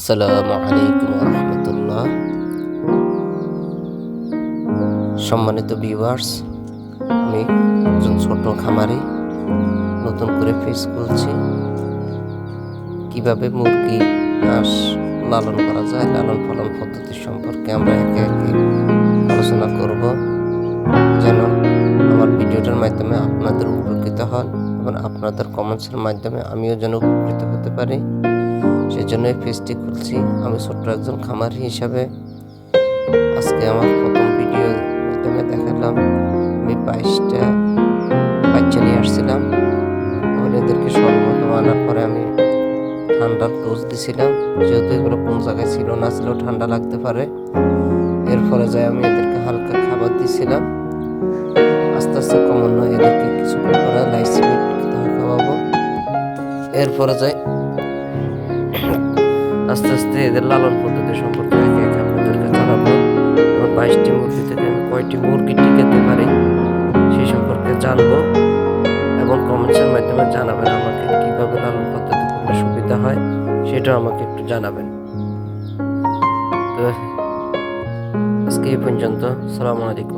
আসসালামু আলাইকুম রহমতুল্লাহ। সম্মানিত ভিউয়ার্স, আমি একজন ছোট খামারি, নতুন করে পেজ খুলছি। কিভাবে মুরগি হাঁস লালন করা যায়, লালন পালন পদ্ধতি সম্পর্কে আমরা একে একে আলোচনা করব, যেন আমার ভিডিওটার মাধ্যমে আপনাদের উপকৃত হন এবং আপনাদের কমেন্টসের মাধ্যমে আমিও যেন উপকৃত হতে পারি। সেজন্য এই পেজটি খুলছি। আমি ছোট্ট একজন খামারি হিসাবে আজকে আমার প্রথম ভিডিও মাধ্যমে দেখালাম। আমি 22টা বাচ্চা নিয়ে আসছিলাম এবং এদেরকে সর্বপ্রথম আনার পরে আমি ঠান্ডার ডোজ দিছিলাম, যেহেতু এগুলো কোন জায়গায় ছিল না ছিল ঠান্ডা লাগতে পারে। এরপরে যাই আমি এদেরকে হালকা খাবার দিছিলাম। আস্তে আস্তে ক্রমান্বয়ে এদেরকে কিছুক্ষণ পরে লাইসিমিট খাওয়াবো। এরপরে যাই আস্তে আস্তে এদের লালন পদ্ধতি সম্পর্কে একে একে আপনাদেরকে জানাবো এবং 22টি মুরগি থেকে আমি কয়টি মুরগি টিকাতে পারি সেই সম্পর্কে জানবো এবং কমেন্টসের মাধ্যমে জানাবেন আমাকে কিভাবে লালন পদ্ধতি করলে সুবিধা হয়, সেটাও আমাকে একটু জানাবেন। তো আজকে এই পর্যন্ত। আসসালামু আলাইকুম।